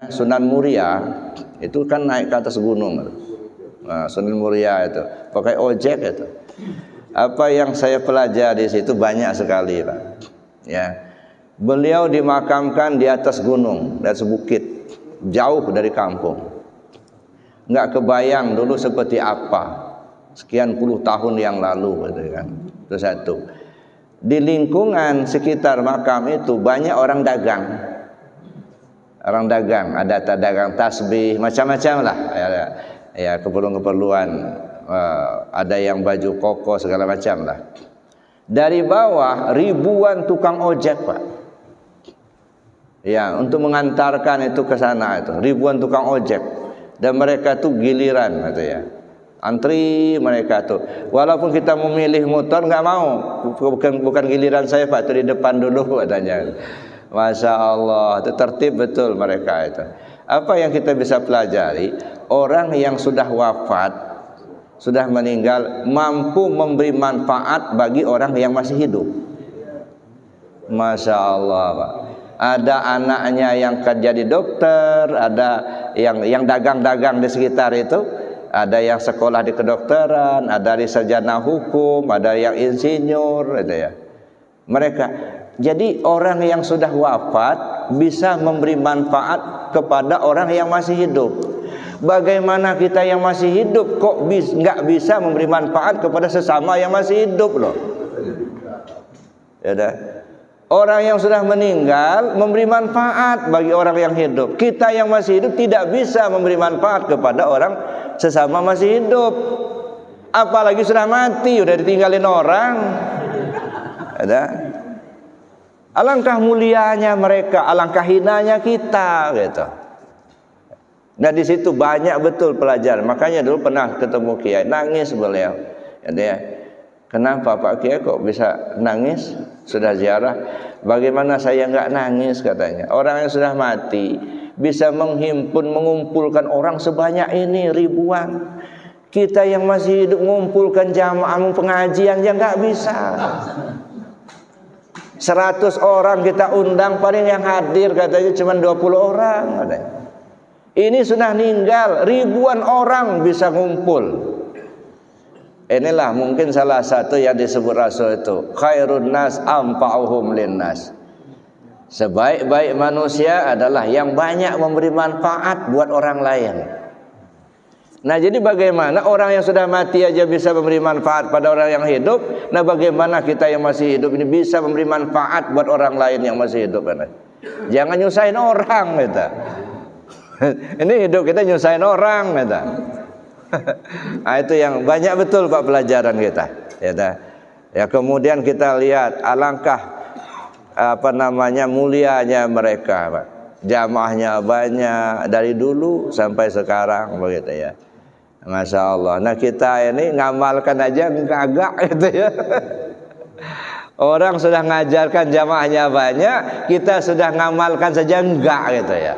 Sunan Muria itu kan naik ke atas gunung. Nah, Sunan Muria itu pakai ojek itu. Apa yang saya pelajari di situ banyak sekali, Pak. Ya. Beliau dimakamkan di atas gunung, di atas bukit, jauh dari kampung. Nggak kebayang dulu seperti apa sekian puluh tahun yang lalu, gitu kan. Itu satu. Di lingkungan sekitar makam itu banyak orang dagang. Orang dagang, ada dagang tasbih, macam-macam lah. Ya, keperluan-keperluan, ada yang baju koko segala macam lah. Dari bawah ribuan tukang ojek, Pak. Ya, untuk mengantarkan itu ke sana itu, ribuan tukang ojek. Dan mereka tuh giliran gitu ya. Antri mereka tuh. Walaupun kita memilih motor nggak mau. Bukan giliran saya, Pak, itu di depan dulu katanya. Masya Allah, itu tertib betul mereka itu. Apa yang kita bisa pelajari? Orang yang sudah wafat, sudah meninggal, mampu memberi manfaat bagi orang yang masih hidup. Masya Allah, Pak. Ada anaknya yang jadi dokter, ada yang dagang-dagang di sekitar itu, ada yang sekolah di kedokteran, ada di sarjana hukum, ada yang insinyur, gitu ya. Mereka, jadi orang yang sudah wafat bisa memberi manfaat kepada orang yang masih hidup. Bagaimana kita yang masih hidup kok nggak bisa memberi manfaat kepada sesama yang masih hidup loh? Ya dah. Orang yang sudah meninggal memberi manfaat bagi orang yang hidup. Kita yang masih hidup tidak bisa memberi manfaat kepada orang sesama masih hidup. Apalagi sudah mati, udah ditinggalin orang. Ada. Alangkah mulianya mereka, alangkah hinanya kita, gitu. Nah di situ banyak betul pelajaran. Makanya dulu pernah ketemu Kiai, nangis beliau. Ya, kenapa Pak Kiai kok bisa nangis? Sudah ziarah. Bagaimana saya nggak nangis katanya. Orang yang sudah mati bisa menghimpun, mengumpulkan orang sebanyak ini ribuan. Kita yang masih hidup mengumpulkan jamaah pengajian yang nggak bisa. 100 orang kita undang, paling yang hadir katanya cuma 20 orang katanya. Ini sudah meninggal, ribuan orang bisa ngumpul. Inilah mungkin salah satu yang disebut Rasul itu, khairun nas anfa'uhum linnas. Sebaik-baik manusia adalah yang banyak memberi manfaat buat orang lain. Nah, jadi bagaimana orang yang sudah mati aja bisa memberi manfaat pada orang yang hidup? Nah, bagaimana kita yang masih hidup ini bisa memberi manfaat buat orang lain yang masih hidup? Jangan nyusahin orang, gitu. Ini hidup kita nyusahin orang, gitu. Nah, itu yang banyak betul Pak pelajaran kita. Ya, kemudian kita lihat alangkah mulianya mereka, Pak. Jamaahnya banyak dari dulu sampai sekarang begitu ya. Masya Allah. Nah kita ini ngamalkan aja kagak gitu ya. Orang sudah ngajarkan jamaahnya banyak, kita sudah ngamalkan saja enggak gitu ya.